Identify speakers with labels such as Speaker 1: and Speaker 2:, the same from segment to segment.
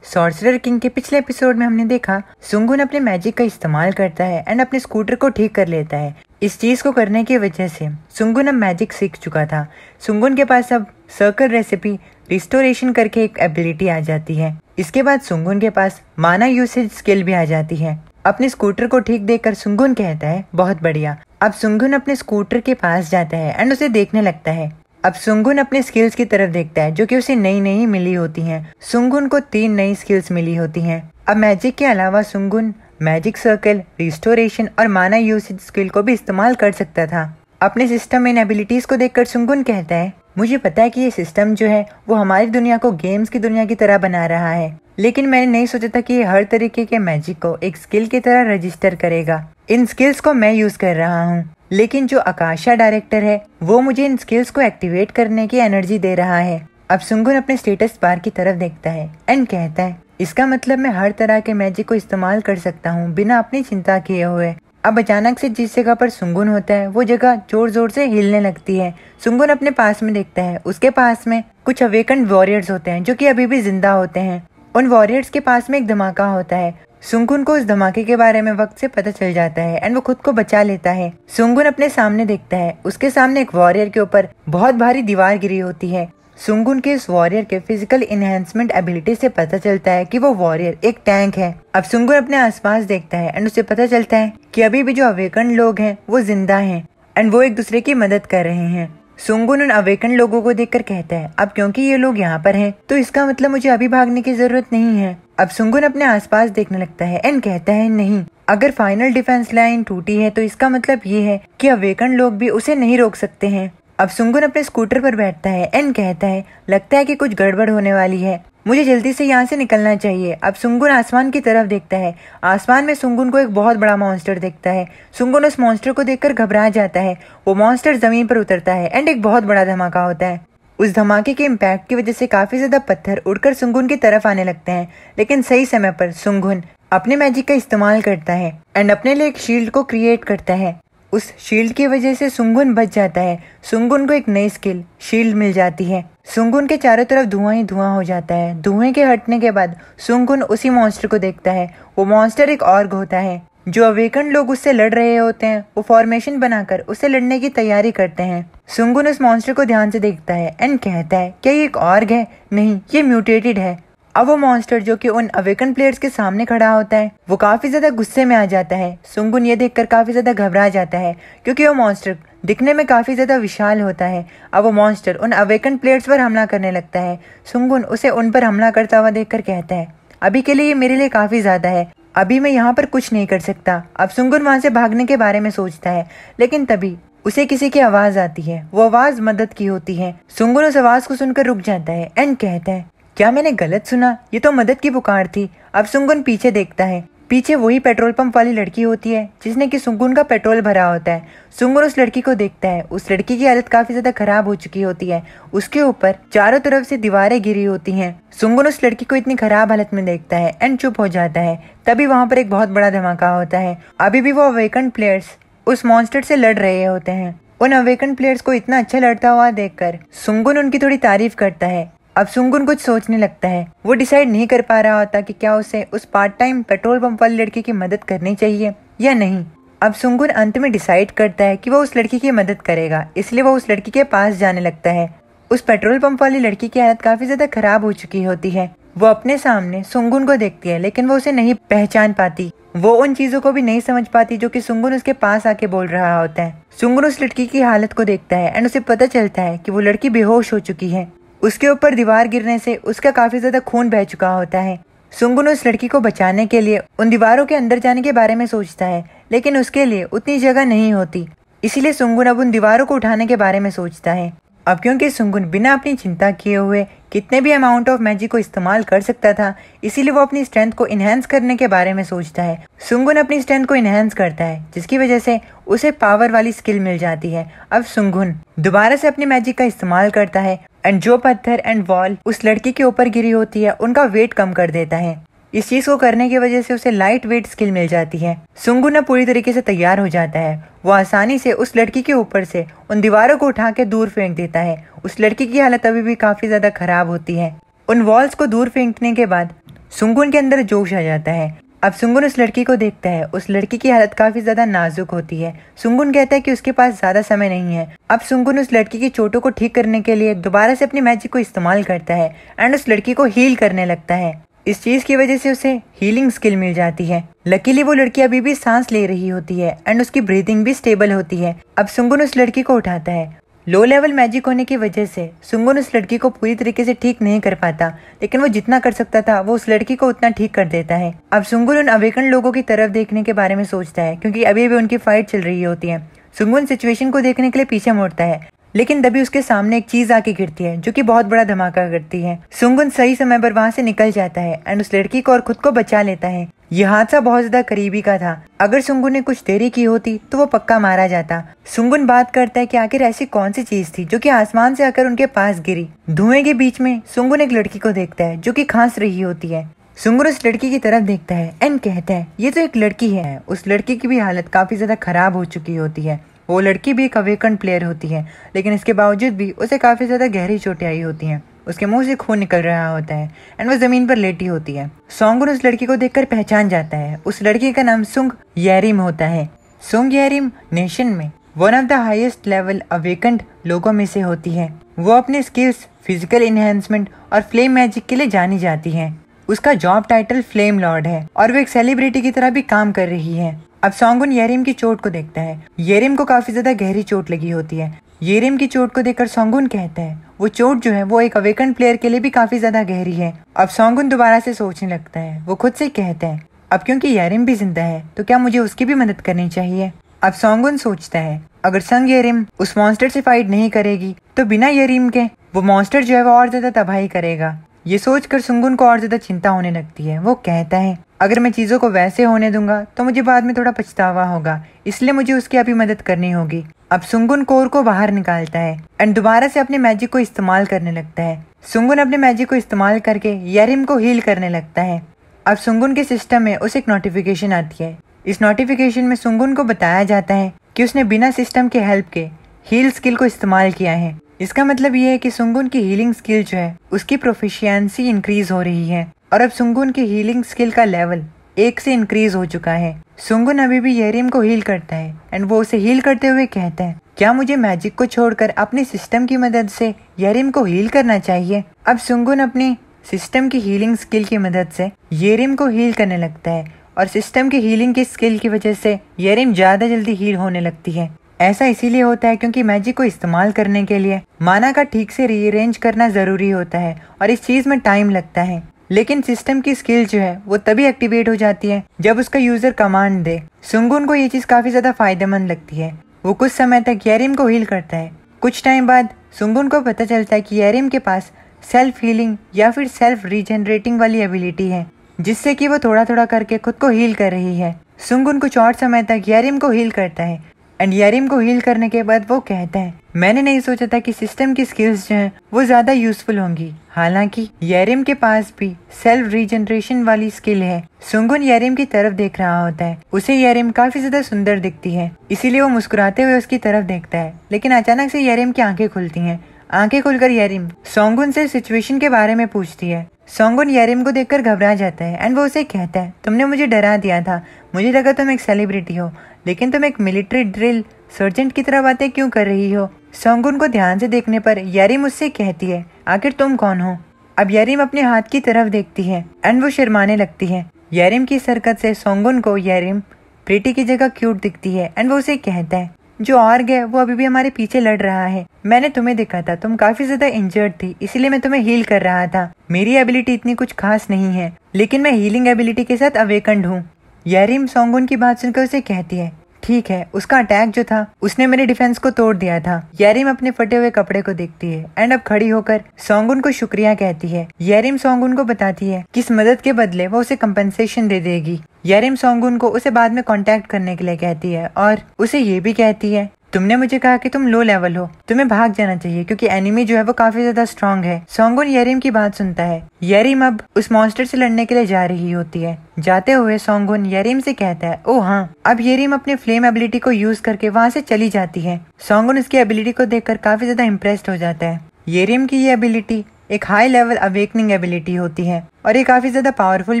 Speaker 1: Sorcerer king के पिछले episode में हमने देखा सुंगुन अपने मैजिक का इस्तेमाल करता है एंड अपने स्कूटर को ठीक कर लेता है। इस चीज को करने की वजह से सुंगुन अब मैजिक सीख चुका था। सुंगुन के पास अब सर्कल रेसिपी रिस्टोरेशन करके एक एबिलिटी आ जाती है। इसके बाद सुंगुन के पास माना यूसेज स्किल भी आ जाती है। अपने स्कूटर को ठीक देखकर सुंगुन कहता है बहुत बढ़िया। अब सुंगुन अपने स्कूटर के पास जाता है एंड उसे देखने लगता है। अब सुंगुन अपने स्किल्स की तरफ देखता है जो कि उसे नई नई मिली होती हैं। सुंगुन को 3 नई स्किल्स मिली होती हैं। अब मैजिक के अलावा सुंगुन मैजिक सर्कल, रिस्टोरेशन और माना यूसेज स्किल को भी इस्तेमाल कर सकता था। अपने सिस्टम में इन एबिलिटीज को देखकर सुंगुन कहता है मुझे पता है कि ये सिस्टम जो है वो हमारी दुनिया को गेम्स की दुनिया की तरह बना रहा है, लेकिन मैंने नहीं सोचा था कि ये हर तरीके के मैजिक को एक स्किल की तरह रजिस्टर करेगा। इन स्किल्स को मैं यूज कर रहा हूँ, लेकिन जो आकाशा डायरेक्टर है वो मुझे इन स्किल्स को एक्टिवेट करने की एनर्जी दे रहा है। अब सुंगुन अपने स्टेटस बार की तरफ देखता है एंड कहता है इसका मतलब मैं हर तरह के मैजिक को इस्तेमाल कर सकता हूँ बिना अपनी चिंता किए हुए। अब अचानक से जिस जगह पर सुंगुन होता है वो जगह जोर जोर से हिलने लगती है। सुंगुन अपने पास में देखता है, उसके पास में कुछ अवेकन्ड वॉरियर्स होते हैं जो कि अभी भी जिंदा होते हैं। उन वॉरियर्स के पास में एक धमाका होता है। सुंगुन को उस धमाके के बारे में वक्त से पता चल जाता है एंड वो खुद को बचा लेता है। सुंगुन अपने सामने देखता है, उसके सामने एक वॉरियर के ऊपर बहुत भारी दीवार गिरी होती है। सुंगुन के इस वॉरियर के फिजिकल इनहेंसमेंट एबिलिटी से पता चलता है कि वो वॉरियर एक टैंक है। अब सुंगुन अपने आसपास देखता है एंड उसे पता चलता है कि अभी भी जो अवेकन लोग हैं वो जिंदा हैं एंड वो एक दूसरे की मदद कर रहे हैं। सुंगुन उन अवेकन लोगों को देखकर कहता है अब क्योंकि ये लोग यहाँ पर हैं तो इसका मतलब मुझे अभी भागने की जरूरत नहीं है। अब सुंगुन अपने आसपास देखने लगता है एंड कहता है नहीं, अगर फाइनल डिफेंस लाइन टूटी है तो इसका मतलब ये है कि अवेकन लोग भी उसे नहीं रोक सकते हैं। अब सुंगुन अपने स्कूटर पर बैठता है एंड कहता है लगता है कि कुछ गड़बड़ होने वाली है, मुझे जल्दी से यहाँ से निकलना चाहिए। अब सुंगुन आसमान की तरफ देखता है। आसमान में सुंगुन को एक बहुत बड़ा मॉन्स्टर दिखता है। सुंगुन उस मॉन्स्टर को देखकर घबरा जाता है। वो मॉन्स्टर जमीन पर उतरता है एंड एक बहुत बड़ा धमाका होता है। उस धमाके के इम्पैक्ट की वजह से काफी ज्यादा पत्थर उड़कर सुंगुन की तरफ आने लगते हैं, लेकिन सही समय पर सुंगुन अपने मैजिक का इस्तेमाल करता है एंड अपने लिए एक शील्ड को क्रिएट करता है। उस शील्ड की वजह से सुंगुन बच जाता है। सुंगुन को एक नई स्किल शील्ड मिल जाती है। सुंगुन के चारों तरफ धुआं ही धुआं हो जाता है। धुएं के हटने के बाद सुंगुन उसी मॉन्स्टर को देखता है। वो मॉन्स्टर एक ऑर्ग होता है। जो अवेकन लोग उससे लड़ रहे होते हैं वो फॉर्मेशन बनाकर उससे लड़ने की तैयारी करते हैं। सुंगुन उस मॉन्स्टर को ध्यान से देखता है एंड कहता है क्या ये एक ऑर्ग है? नहीं, ये म्यूटेटेड है। अब वो मॉन्स्टर जो कि उन अवेकन प्लेयर्स के सामने खड़ा होता है वो काफी ज्यादा गुस्से में आ जाता है। सुंगुन ये देखकर काफी ज्यादा घबरा जाता है क्योंकि वो मॉन्स्टर दिखने में काफी ज्यादा विशाल होता है। अब वो मॉन्स्टर उन अवेकन प्लेयर्स पर हमला करने लगता है। सुंगुन उसे उन पर हमला करता हुआ देखकर कहता है अभी के लिए ये मेरे लिए काफी ज्यादा है, अभी मैं यहाँ पर कुछ नहीं कर सकता। अब सुंगुन वहाँ से भागने के बारे में सोचता है, लेकिन तभी उसे किसी की आवाज आती है। वो आवाज मदद की होती है। सुंगुन उस आवाज को सुनकर रुक जाता है एंड कहता है क्या मैंने गलत सुना? ये तो मदद की पुकार थी। अब सुंगुन पीछे देखता है। पीछे वही पेट्रोल पंप वाली लड़की होती है जिसने कि सुंगुन का पेट्रोल भरा होता है। सुंगुन उस लड़की को देखता है। उस लड़की की हालत काफी ज्यादा खराब हो चुकी होती है। उसके ऊपर चारों तरफ से दीवारें गिरी होती हैं। सुंगुन उस लड़की को इतनी खराब हालत में देखता है एंड चुप हो जाता है। तभी वहाँ पर एक बहुत बड़ा धमाका होता है। अभी भी वो अवेकन प्लेयर्स उस मॉन्स्टर से लड़ रहे होते हैं। उन अवेकन प्लेयर्स को इतना अच्छा लड़ता हुआ देखकर सुंगुन उनकी थोड़ी तारीफ करता है। अब सुंगुन कुछ सोचने लगता है। वो डिसाइड नहीं कर पा रहा होता कि क्या उसे उस पार्ट टाइम पेट्रोल पंप वाली लड़की की मदद करनी चाहिए या नहीं। अब सुंगुन अंत में डिसाइड करता है कि वो उस लड़की की मदद करेगा, इसलिए वो उस लड़की के पास जाने लगता है। उस पेट्रोल पंप वाली लड़की की हालत काफी ज्यादा खराब हो चुकी होती है। वो अपने सामने सुंगुन को देखती है, लेकिन वो उसे नहीं पहचान पाती। वो उन चीजों को भी नहीं समझ पाती जो कि सुंगुन उसके पास आके बोल रहा होता है। सुंगुन उस लड़की की हालत को देखता है एंड उसे पता चलता है कि वो लड़की बेहोश हो चुकी है। उसके ऊपर दीवार गिरने से उसका काफी ज्यादा खून बह चुका होता है। सुंगुन उस लड़की को बचाने के लिए उन दीवारों के अंदर जाने के बारे में सोचता है, लेकिन उसके लिए उतनी जगह नहीं होती। इसीलिए सुंगुन अब उन दीवारों को उठाने के बारे में सोचता है। अब क्योंकि सुंगुन बिना अपनी चिंता किए हुए कितने भी अमाउंट ऑफ मैजिक को इस्तेमाल कर सकता था, इसीलिए वो अपनी स्ट्रेंथ को इनहेंस करने के बारे में सोचता है। सुंगुन अपनी स्ट्रेंथ को इनहेंस करता है जिसकी वजह से उसे पावर वाली स्किल मिल जाती है। अब सुंगुन दोबारा से अपनी मैजिक का इस्तेमाल करता है एंड जो पत्थर एंड वॉल उस लड़की के ऊपर गिरी होती है उनका वेट कम कर देता है। इस चीज को करने की वजह से उसे लाइट वेट स्किल मिल जाती है। सुंगुन अब पूरी तरीके से तैयार हो जाता है। वो आसानी से उस लड़की के ऊपर से उन दीवारों को उठा के दूर फेंक देता है। उस लड़की की हालत अभी भी काफी ज्यादा खराब होती है। उन वॉल्स को दूर फेंकने के बाद सुंगुन के अंदर जोश आ जाता है। अब सुंगुन उस लड़की को देखता है। उस लड़की की हालत काफी ज्यादा नाजुक होती है। सुंगुन कहता है कि उसके पास ज्यादा समय नहीं है। अब सुंगुन उस लड़की की चोटों को ठीक करने के लिए दोबारा से अपनी मैजिक को इस्तेमाल करता है एंड उस लड़की को हील करने लगता है। इस चीज की वजह से उसे हीलिंग स्किल मिल जाती है। लकीली वो लड़की अभी भी सांस ले रही होती है एंड उसकी ब्रीथिंग भी स्टेबल होती है। अब सुंगुन उस लड़की को उठाता है। लो लेवल मैजिक होने की वजह से सुंगुन उस लड़की को पूरी तरीके से ठीक नहीं कर पाता, लेकिन वो जितना कर सकता था वो उस लड़की को उतना ठीक कर देता है। अब सुंगुन उन अवेकन लोगों की तरफ देखने के बारे में सोचता है, क्योंकि अभी भी उनकी फाइट चल रही होती है। सुंगुन सिचुएशन को देखने के लिए पीछे मुड़ता है, लेकिन तभी उसके सामने एक चीज आके गिरती है जो कि बहुत बड़ा धमाका करती है। सुंगुन सही समय पर वहां से निकल जाता है एंड उस लड़की को और खुद को बचा लेता है। यह हादसा बहुत ज्यादा करीबी का था। अगर सुंगुन ने कुछ देरी की होती तो वो पक्का मारा जाता। सुंगुन बात करता है कि आखिर ऐसी कौन सी चीज थी जो कि आसमान से आकर उनके पास गिरी। धुएं के बीच में सुंगुन एक लड़की को देखता है जो कि खांस रही होती है। सुंगुन उस लड़की की तरफ देखता है एंड कहता है ये तो एक लड़की है। उस लड़की की भी हालत काफी ज्यादा खराब हो चुकी होती है। वो लड़की भी एक अवेकन प्लेयर होती है, लेकिन इसके बावजूद भी उसे काफी ज्यादा गहरी चोटें आई होती हैं। उसके मुंह से खून निकल रहा होता है एंड वो जमीन पर लेटी होती है। सोंगुन उस लड़की को देखकर पहचान जाता है। उस लड़की का नाम सुंग येरिम होता है। सुंग येरिम नेशन में one of the highest level awakened लोगों में से होती है। वो अपने स्किल्स, फिजिकल इनहेंसमेंट और फ्लेम मैजिक के लिए जानी जाती है। उसका जॉब टाइटल फ्लेम लॉर्ड है और वो एक सेलिब्रिटी की तरह भी काम कर रही है। अब सोंगुन येरिम की चोट को देखता है। येरिम को काफी ज्यादा गहरी चोट लगी होती है। येरिम की चोट को देखकर सोंगुन कहता है वो चोट जो है वो एक अवेकन प्लेयर के लिए भी काफी ज्यादा गहरी है। अब सोंगुन दोबारा से सोचने लगता है। वो खुद से कहता है अब क्योंकि येरिम भी जिंदा है तो क्या मुझे उसकी भी मदद करनी चाहिए। अब सोंगुन सोचता है अगर संग येरिम उस मॉन्स्टर से फाइट नहीं करेगी तो बिना येरिम के वो मॉन्स्टर जो है वो और ज्यादा तबाही करेगा। ये सोचकर सुंगुन को और ज्यादा चिंता होने लगती है। वो कहता है अगर मैं चीजों को वैसे होने दूंगा तो मुझे बाद में थोड़ा पछतावा होगा, इसलिए मुझे उसकी अभी मदद करनी होगी। अब सुंगुन कोर को बाहर निकालता है एंड दोबारा से अपने मैजिक को इस्तेमाल करने लगता है। सुंगुन अपने मैजिक को इस्तेमाल करके येरिम को हील करने लगता है। अब सुंगुन के सिस्टम में उसे एक नोटिफिकेशन आती है। इस नोटिफिकेशन में सुंगुन को बताया जाता है कि उसने बिना सिस्टम के हेल्प के हील स्किल को इस्तेमाल किया है। इसका मतलब ये है कि सुंगुन की हीलिंग स्किल जो है उसकी प्रोफिशिएंसी इंक्रीज हो रही है और अब सुंगुन की हीलिंग स्किल का लेवल 1 से इंक्रीज हो चुका है। सुंगुन अभी भी येरिम को हील करता है एंड वो उसे हील करते हुए कहता है क्या मुझे मैजिक को छोड़कर अपने सिस्टम की मदद से येरिम को हील करना चाहिए। अब सुंगुन अपने सिस्टम की हीलिंग स्किल की मदद से येरिम को हील करने लगता है और सिस्टम की हीलिंग की स्किल की वजह से येरिम ज्यादा जल्दी हील होने लगती है। ऐसा इसीलिए होता है क्योंकि मैजिक को इस्तेमाल करने के लिए माना का ठीक से रीअरेंज करना जरूरी होता है और इस चीज में टाइम लगता है। लेकिन सिस्टम की स्किल जो है वो तभी एक्टिवेट हो जाती है जब उसका यूजर कमांड दे। सुंगुन को ये चीज काफी ज्यादा फायदेमंद लगती है। वो कुछ समय तक येरिम को हील करता है। कुछ टाइम बाद सुंगुन को पता चलता है कि येरिम के पास सेल्फ हीलिंग या फिर सेल्फ रीजनरेटिंग वाली एबिलिटी है, जिससे कि वो थोड़ा थोड़ा करके खुद को हील कर रही है। सुंगुन कुछ और समय तक येरिम को हील करता है एंड येरिम को हील करने के बाद वो कहता है मैंने नहीं सोचा था कि सिस्टम की स्किल्स जो हैं वो ज्यादा यूजफुल होंगी। हालांकि येरिम के पास भी सेल्फ रीजनरेशन वाली स्किल है। सुंगुन येरिम की तरफ देख रहा होता है। उसे येरिम काफी ज्यादा सुंदर दिखती है, इसीलिए वो मुस्कुराते हुए उसकी तरफ देखता है। लेकिन अचानक से येरिम की आंखें खुलती हैं। आंखें खुलकर येरिम सोंगुन से सिचुएशन के बारे में पूछती है। सोंगुन येरिम को देखकर घबरा जाता है एंड वो उसे कहता है तुमने मुझे डरा दिया था। मुझे लगा तुम एक सेलिब्रिटी हो, लेकिन तुम एक मिलिट्री ड्रिल सर्जेंट की तरह बातें क्यों कर रही हो। सोंगुन को ध्यान से देखने पर येरिम उससे कहती है आखिर तुम कौन हो। अब येरिम अपने हाथ की तरफ देखती है एंड वो शर्माने लगती है। येरिम की इस हरकत से सोंगुन को येरिम प्रीटी की जगह क्यूट दिखती है एंड वो उसे कहता है जो ऑर्ग है वो अभी भी हमारे पीछे लड़ रहा है। मैंने तुम्हें देखा था, तुम काफी ज्यादा इंजर्ड थी, इसीलिए मैं तुम्हें हील कर रहा था। मेरी एबिलिटी इतनी कुछ खास नहीं है, लेकिन मैं हीलिंग एबिलिटी के साथ अवेकन्ड हूँ। येरिम सोंगुन की बात सुनकर उसे कहती है ठीक है, उसका अटैक जो था उसने मेरे डिफेंस को तोड़ दिया था। येरिम अपने फटे हुए कपड़े को देखती है एंड अब खड़ी होकर सोंगुन को शुक्रिया कहती है। येरिम सोंगुन को बताती है कि इस मदद के बदले वो उसे कंपनसेशन दे देगी। येरिम सोंगुन को उसे बाद में कांटेक्ट करने के लिए कहती है और उसे ये भी कहती है तुमने मुझे कहा कि तुम लो लेवल हो, तुम्हें भाग जाना चाहिए क्योंकि एनिमी जो है वो काफी ज्यादा स्ट्रांग है। सोंगुन येरिम की बात सुनता है। येरिम अब उस मॉन्स्टर से लड़ने के लिए जा रही होती है। जाते हुए सोंगुन येरिम से कहता है ओह हाँ। अब येरिम अपने फ्लेम एबिलिटी को यूज करके वहाँ से चली जाती है। सोंगुन उसकी एबिलिटी को देखकर काफी ज्यादा इम्प्रेस्ड हो जाता है। येरिम की ये एबिलिटी एक हाई लेवल अवेकनिंग एबिलिटी होती है और ये काफी ज्यादा पावरफुल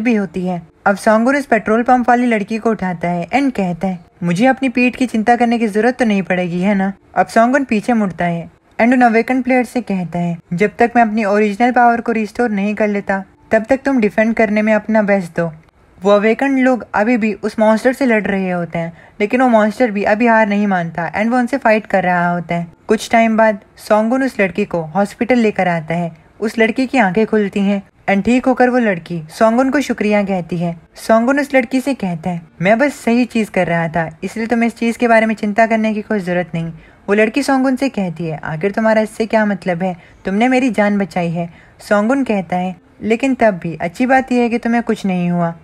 Speaker 1: भी होती है। अब सोंगुन उस पेट्रोल पंप वाली लड़की को उठाता है एंड कहता है मुझे अपनी पीठ की चिंता करने की जरूरत तो नहीं पड़ेगी, है ना। अब सोंगुन पीछे मुड़ता है एंड उन अवेकन प्लेयर से कहता है जब तक मैं अपनी ओरिजिनल पावर को रिस्टोर नहीं कर लेता तब तक तुम डिफेंड करने में अपना बेस्ट दो। वो अवेकन लोग अभी भी उस मॉन्स्टर से लड़ रहे होते हैं, लेकिन वो मॉन्स्टर भी अभी हार नहीं मानता एंड वो उनसे फाइट कर रहा होता है। कुछ टाइम बाद सोंगुन उस लड़की को हॉस्पिटल लेकर आता है। उस लड़की की आंखें खुलती हैं एंड ठीक होकर वो लड़की सोंगुन को शुक्रिया कहती है। सोंगुन उस लड़की से कहता है मैं बस सही चीज कर रहा था, इसलिए तुम्हें इस चीज के बारे में चिंता करने की कोई जरूरत नहीं। वो लड़की सोंगुन से कहती है आखिर तुम्हारा इससे क्या मतलब है, तुमने मेरी जान बचाई है। सोंगुन कहता है लेकिन तब भी अच्छी बात यह है कि तुम्हें कुछ नहीं हुआ।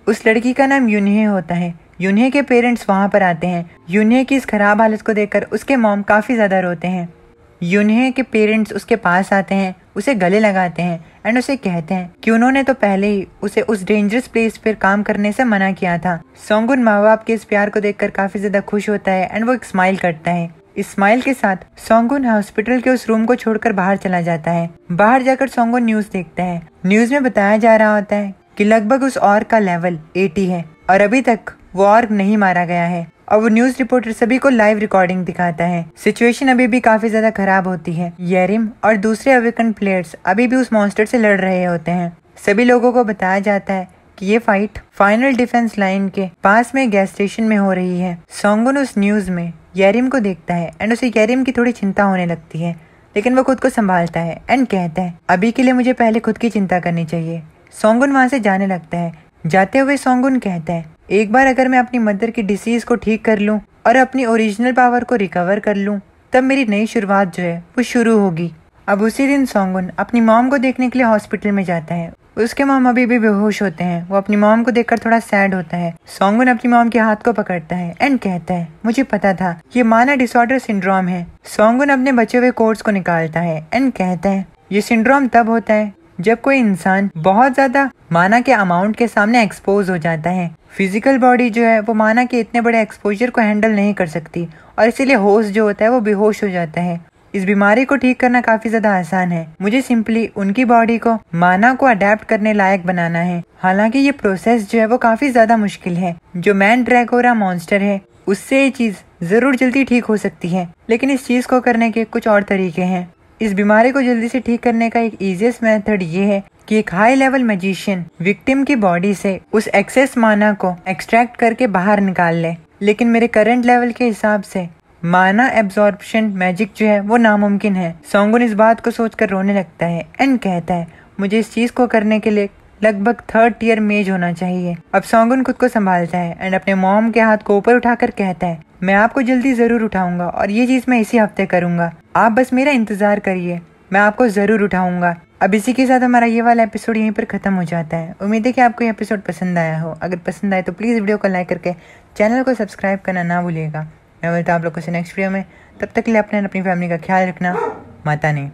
Speaker 1: उस लड़की का नाम यूनहे होता है। यूनहे के पेरेंट्स वहाँ पर आते हैं। यूनहे की इस खराब हालत को देखकर उसके मॉम काफी ज्यादा रोते हैं। यूनहे के पेरेंट्स उसके पास आते हैं, उसे गले लगाते हैं एंड उसे कहते हैं कि उन्होंने तो पहले ही उसे उस डेंजरस प्लेस पर काम करने से मना किया था। सोंगुन माँ बाप के इस प्यार को देखकर काफी ज्यादा खुश होता है एंड वो एक स्माइल करता है। इस स्माइल के साथ सोंगुन हॉस्पिटल के उस रूम को छोड़कर बाहर चला जाता है। बाहर जाकर सोंगुन न्यूज देखता है। न्यूज में बताया जा रहा होता है कि लगभग उस ऑर्क का लेवल 80 है और अभी तक वो ऑर्क नहीं मारा गया है। और वो न्यूज रिपोर्टर सभी को लाइव रिकॉर्डिंग दिखाता है। सिचुएशन अभी भी काफी ज्यादा खराब होती है। येरिम और दूसरे अवेकन प्लेयर्स अभी भी उस मॉन्स्टर से लड़ रहे होते हैं। सभी लोगों को बताया जाता है कि ये फाइट फाइनल डिफेंस लाइन के पास में गैस स्टेशन में हो रही है। सोंगुन उस न्यूज में येरिम को देखता है एंड उसे येरिम की थोड़ी चिंता होने लगती है, लेकिन वो खुद को संभालता है एंड कहता है अभी के लिए मुझे पहले खुद की चिंता करनी चाहिए। सोंगुन वहाँ से जाने लगता है। जाते हुए सोंगुन कहता है एक बार अगर मैं अपनी मदर की डिसीज को ठीक कर लूं और अपनी ओरिजिनल पावर को रिकवर कर लूं तब मेरी नई शुरुआत जो है वो शुरू होगी। अब उसी दिन सोंगुन अपनी मॉम को देखने के लिए हॉस्पिटल में जाता है। उसके मॉम अभी भी बेहोश होते हैं। वो अपनी मॉम को देखकर थोड़ा सैड होता है। सोंगुन अपनी मॉम के हाथ को पकड़ता है एंड कहता है मुझे पता था ये माना डिसऑर्डर सिंड्रोम है। सोंगुन अपने बचे हुए कोर्स को निकालता है एंड कहता है ये सिंड्रोम तब होता है जब कोई इंसान बहुत ज्यादा माना के अमाउंट के सामने एक्सपोज हो जाता है। फिजिकल बॉडी जो है वो माना के इतने बड़े एक्सपोजर को हैंडल नहीं कर सकती और इसीलिए होस्ट जो होता है वो बेहोश हो जाता है। इस बीमारी को ठीक करना काफी ज्यादा आसान है। मुझे सिंपली उनकी बॉडी को माना को अडेप्ट करने लायक बनाना है। हालांकि ये प्रोसेस जो है वो काफी ज्यादा मुश्किल है। जो मैन ड्रैगोरा मॉन्स्टर है उससे ये चीज जरूर जल्दी ठीक हो सकती है, लेकिन इस चीज को करने के कुछ और तरीके हैं। इस बीमारी को जल्दी से ठीक करने का एक इजीएस्ट मेथड ये है कि एक हाई लेवल मैजिशियन विक्टिम की बॉडी से उस एक्सेस माना को एक्सट्रैक्ट करके बाहर निकाल ले। लेकिन मेरे करंट लेवल के हिसाब से माना एब्जॉर्प्शन मैजिक जो है वो नामुमकिन है। सोंगुन इस बात को सोचकर रोने लगता है एंड कहता है मुझे इस चीज को करने के लिए लगभग 3rd टियर मेज होना चाहिए। अब सोंगुन खुद को संभालता है एंड अपने मॉम के हाथ को ऊपर उठाकर कहता है मैं आपको जल्दी जरूर उठाऊंगा और ये चीज मैं इसी हफ्ते करूंगा, आप बस मेरा इंतजार करिए, मैं आपको जरूर उठाऊंगा। अब इसी के साथ हमारा ये वाला एपिसोड यहीं पर खत्म हो जाता है। उम्मीद है कि आपको ये एपिसोड पसंद आया हो। अगर पसंद आए तो प्लीज वीडियो को लाइक करके चैनल को सब्सक्राइब करना ना भूलिएगा। मैं मिलता हूं आप लोगों से नेक्स्ट वीडियो में। तब तक के लिए अपने फैमिली का ख्याल रखना। माता ने।